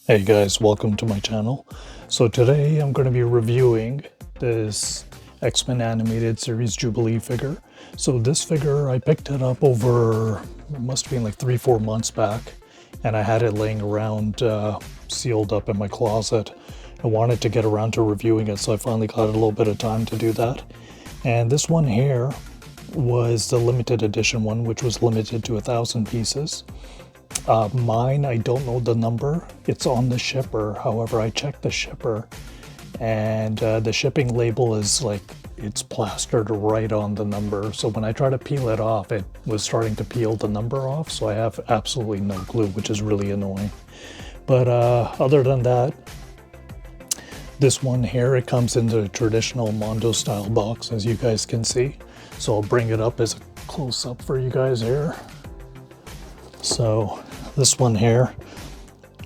Hey guys, welcome to my channel. So today I'm going to be reviewing this X-Men animated series Jubilee figure. So this figure, I picked it up over, it must have been like 3-4 months back, and I had it laying around sealed up in my closet. I wanted to get around to reviewing it, so I finally got a little bit of time to do that. And this one here was the limited edition one, which was limited to 1,000 pieces. Mine, I don't know the number. It's on the shipper. However, I checked the shipper and the shipping label is like, it's plastered right on the number. So when I try to peel it off, it was starting to peel the number off. So I have absolutely no clue, which is really annoying. But other than that, this one here, it comes in the traditional Mondo style box, as you guys can see. So I'll bring it up as a close up for you guys here. So this one here,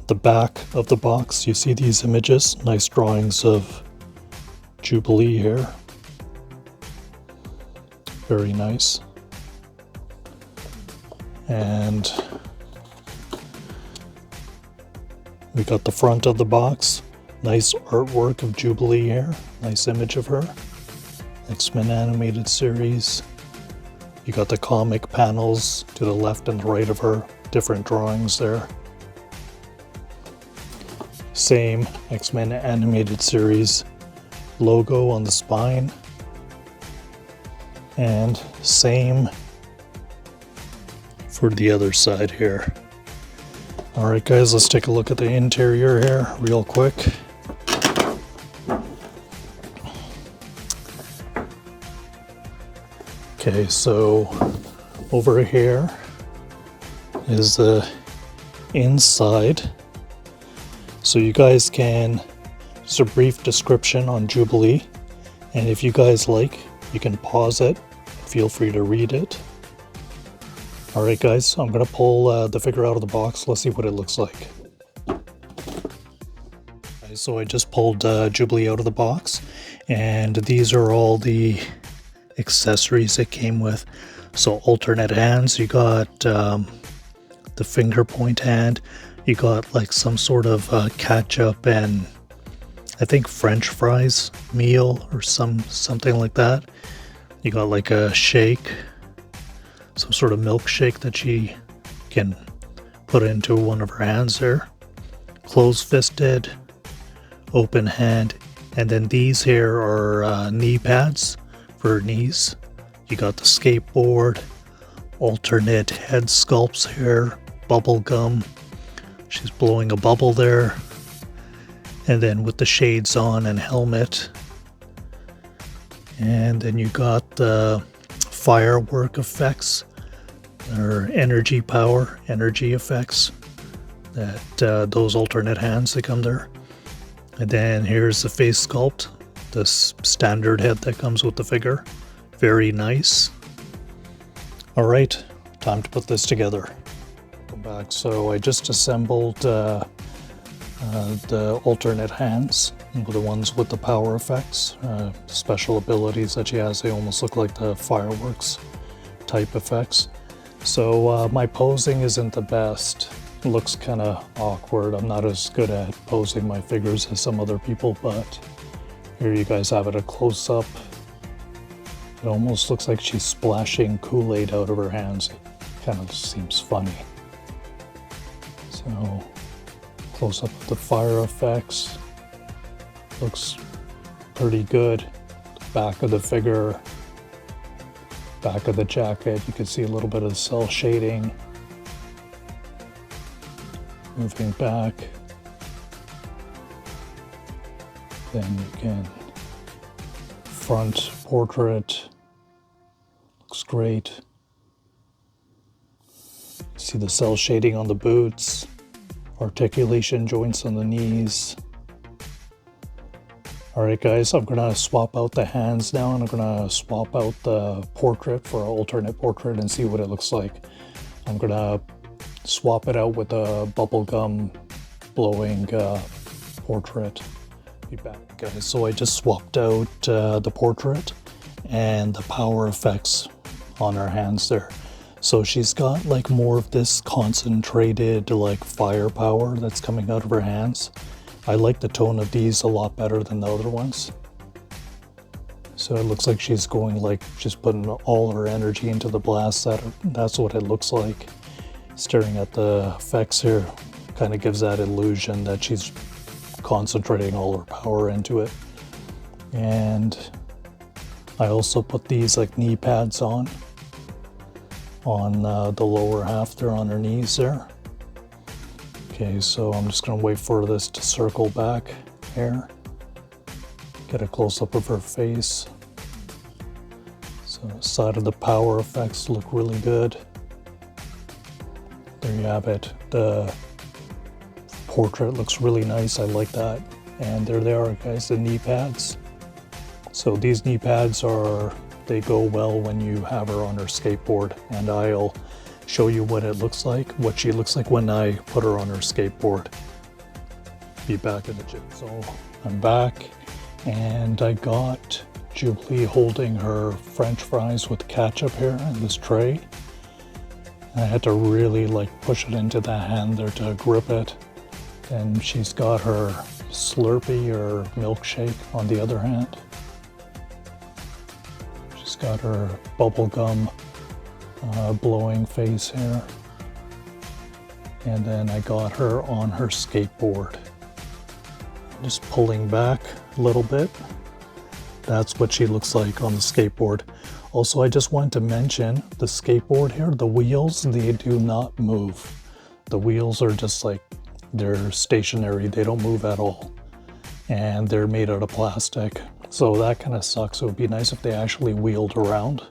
the back of the box, you see these images, nice drawings of Jubilee here. Very nice. And we got the front of the box, nice artwork of Jubilee here, nice image of her. Xmen animated series. You got the comic panels to the left and the right of her, different drawings there. Same X-Men animated series logo on the spine. And same for the other side here. Alright guys, let's take a look at the interior here real quick. Okay, so over here is the inside. So you guys can, just a brief description on Jubilee, and if you guys like, you can pause it, feel free to read it. Alright guys, I'm gonna pull the figure out of the box, let's see what it looks like. Okay, so I just pulled Jubilee out of the box, and these are all the accessories it came with. So alternate hands, you got the finger point hand, you got like some sort of ketchup and I think French fries meal or something like that. You got like a shake, some sort of milkshake that she can put into one of her hands there. Closed-fisted, open hand, and then these here are knee pads for her knees. You got the skateboard, alternate head sculpts here, bubble gum. She's blowing a bubble there. And then with the shades on and helmet. And then you got the firework effects, or energy power, energy effects. That those alternate hands that come there. And then here's the face sculpt, this standard head that comes with the figure. Very nice. All right, time to put this together. Welcome back. So I just assembled the alternate hands, the ones with the power effects, special abilities that she has. They almost look like the fireworks type effects. So my posing isn't the best. It looks kind of awkward. I'm not as good at posing my figures as some other people, but here you guys have it, a close-up. It almost looks like she's splashing Kool-Aid out of her hands. It kind of seems funny. So, close-up of the fire effects. Looks pretty good. The back of the figure, back of the jacket, you can see a little bit of the cell shading. Moving back. Then you can front portrait, looks great. See the cell shading on the boots, articulation joints on the knees. Alright guys, I'm gonna swap out the hands now, and I'm gonna swap out the portrait for an alternate portrait and see what it looks like. I'm gonna swap it out with a bubblegum blowing portrait. Be back guys. So I just swapped out the portrait and the power effects on her hands there. So she's got like more of this concentrated like firepower that's coming out of her hands. I like the tone of these a lot better than the other ones. So it looks like she's going like just putting all her energy into the blast. That's what it looks like. Staring at the effects here kind of gives that illusion that she's concentrating all her power into it. And I also put these like knee pads on the lower half there on her knees there. Okay, so I'm just gonna wait for this to circle back here. Get a close-up of her face. So the side of the power effects look really good. There you have it. The portrait looks really nice, I like that. And there they are, guys, the knee pads. So these knee pads they go well when you have her on her skateboard, and I'll show you what it looks like, what she looks like when I put her on her skateboard. Be back in the gym. So I'm back, and I got Jubilee holding her French fries with ketchup here in this tray. I had to really like push it into the hand there to grip it. And she's got her Slurpee or milkshake on the other hand. She's got her bubblegum blowing face here. And then I got her on her skateboard. Just pulling back a little bit. That's what she looks like on the skateboard. Also, I just wanted to mention the skateboard here, the wheels, they do not move. The wheels are just like, they're stationary, they don't move at all. And they're made out of plastic. So that kind of sucks. It would be nice if they actually wheeled around.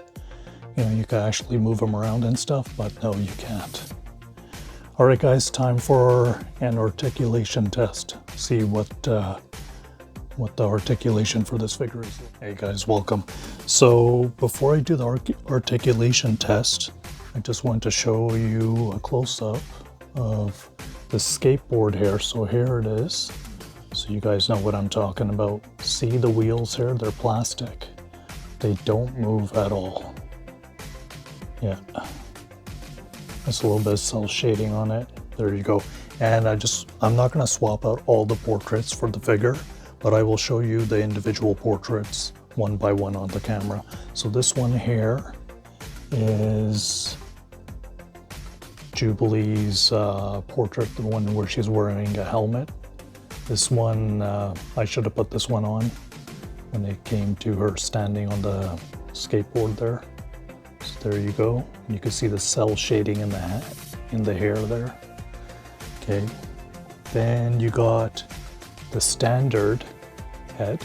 You know, you could actually move them around and stuff, but no, you can't. All right, guys, time for an articulation test. See what the articulation for this figure is. Hey guys, welcome. So before I do the articulation test, I just want to show you a close-up of the skateboard here. So here it is. So you guys know what I'm talking about. See the wheels here? They're plastic. They don't move at all. Yeah. There's a little bit of cell shading on it. There you go. And I'm not gonna swap out all the portraits for the figure, but I will show you the individual portraits one by one on the camera. So this one here is Jubilee's portrait, the one where she's wearing a helmet. This one, I should have put this one on when it came to her standing on the skateboard there. So there you go. You can see the cell shading in the hair there. Okay. Then you got the standard head.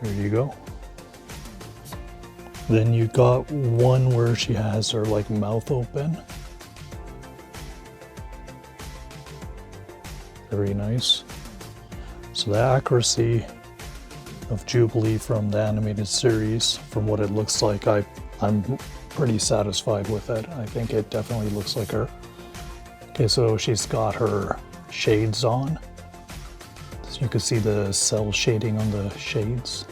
There you go. Then you got one where she has her like mouth open. Very nice. So the accuracy of Jubilee from the animated series, from what it looks like, I'm pretty satisfied with it. I think it definitely looks like her. Okay, so she's got her shades on. So you can see the cell shading on the shades.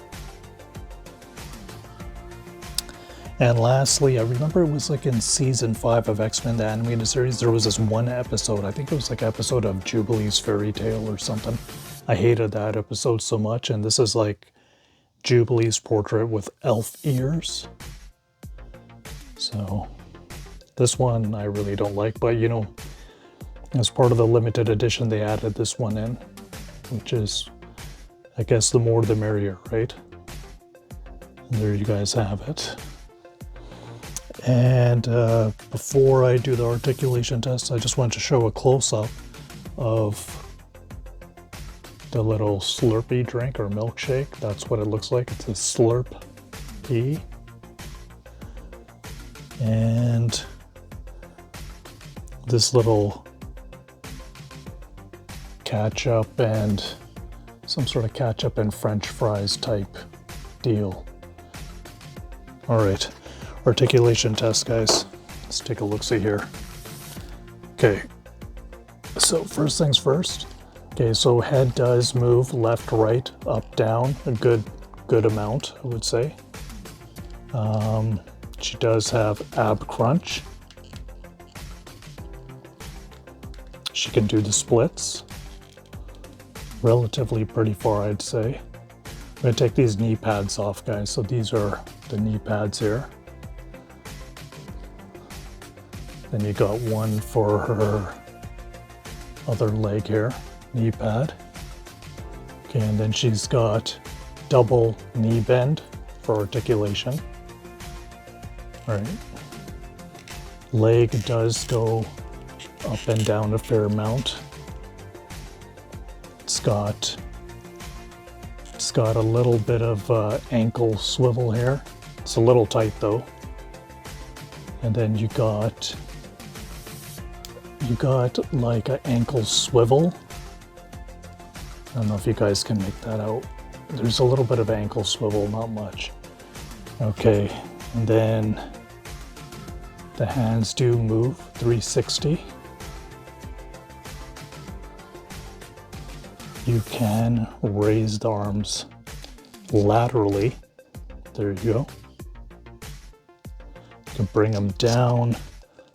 And lastly, I remember it was like in season 5 of Xmen, the animated series, there was this one episode, I think it was like an episode of Jubilee's Fairy Tale or something. I hated that episode so much, and this is like Jubilee's portrait with elf ears. So this one I really don't like, but you know, as part of the limited edition, they added this one in, which is, I guess, the more the merrier, right? And there you guys have it. And before I do the articulation test, I just want to show a close-up of the little Slurpee drink or milkshake. That's what it looks like. It's a Slurpee. And this little ketchup and some sort of ketchup and French fries type deal. All right. Articulation test, guys. Let's take a look-see here. Okay, so first things first. Okay, so head does move left, right, up, down, a good amount, I would say. She does have ab crunch. She can do the splits. Relatively pretty far, I'd say. I'm going to take these knee pads off, guys. So these are the knee pads here. Then you got one for her other leg here, knee pad. Okay, and then she's got double knee bend for articulation. All right. Leg does go up and down a fair amount. It's got a little bit of ankle swivel here. It's a little tight though. And then you got like an ankle swivel. I don't know if you guys can make that out. There's a little bit of ankle swivel, not much. Okay, and then the hands do move 360. You can raise the arms laterally. There you go. You can bring them down.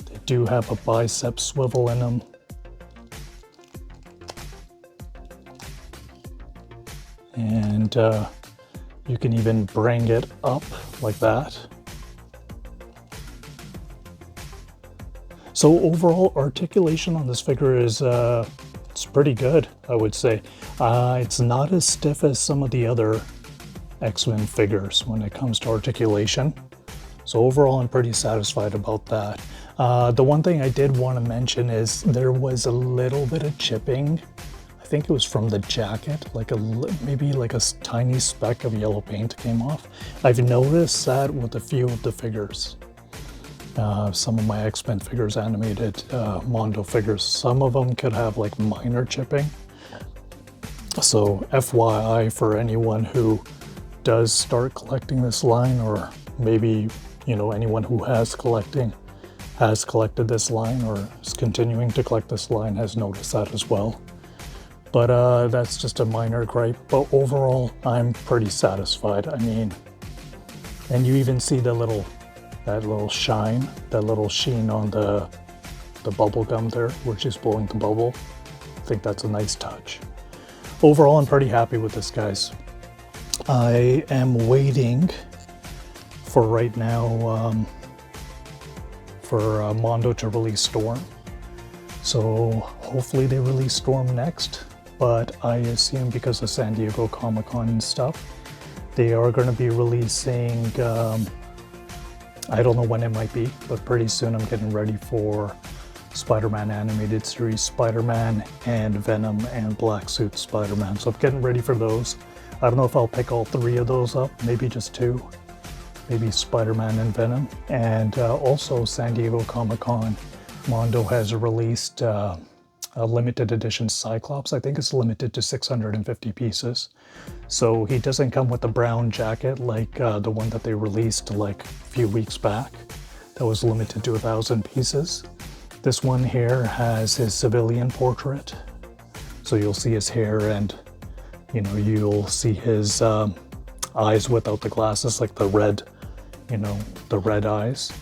They do have a bicep swivel in them. And you can even bring it up like that. So overall articulation on this figure is it's pretty good, I would say. It's not as stiff as some of the other Xmen figures when it comes to articulation. So overall, I'm pretty satisfied about that. The one thing I did want to mention is there was a little bit of chipping. I think it was from the jacket, like maybe like a tiny speck of yellow paint came off. I've noticed that with a few of the figures. Some of my Xmen figures, animated Mondo figures, some of them could have like minor chipping. So FYI for anyone who does start collecting this line, or maybe, you know, anyone who has collected this line or is continuing to collect this line has noticed that as well. But that's just a minor gripe. But overall, I'm pretty satisfied. I mean, and you even see that little shine, that little sheen on the bubble gum there, where she's blowing the bubble. I think that's a nice touch. Overall, I'm pretty happy with this, guys. I am waiting for right now for Mondo to release Storm. So hopefully they release Storm next, but I assume because of San Diego Comic-Con and stuff, they are going to be releasing, I don't know when it might be, but pretty soon I'm getting ready for Spider-Man animated series, Spider-Man and Venom and Black Suit Spider-Man. So I'm getting ready for those. I don't know if I'll pick all three of those up, maybe just two. Maybe Spider-Man and Venom. And also San Diego Comic-Con, Mondo has released a limited edition Cyclops. I think it's limited to 650 pieces. So he doesn't come with the brown jacket like the one that they released like a few weeks back. That was limited to 1,000 pieces. This one here has his civilian portrait. So you'll see his hair and, you know, you'll see his eyes without the glasses, like the red, you know, the red eyes.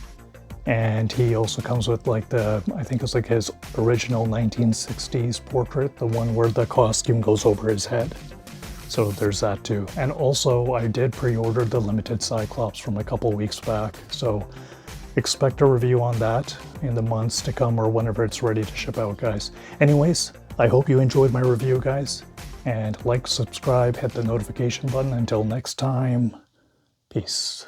And he also comes with like I think it's like his original 1960s portrait, the one where the costume goes over his head. So there's that too. And also I did pre-order the limited Cyclops from a couple weeks back. So expect a review on that in the months to come or whenever it's ready to ship out, guys. Anyways, I hope you enjoyed my review, guys. And like, subscribe, hit the notification button. Until next time, peace.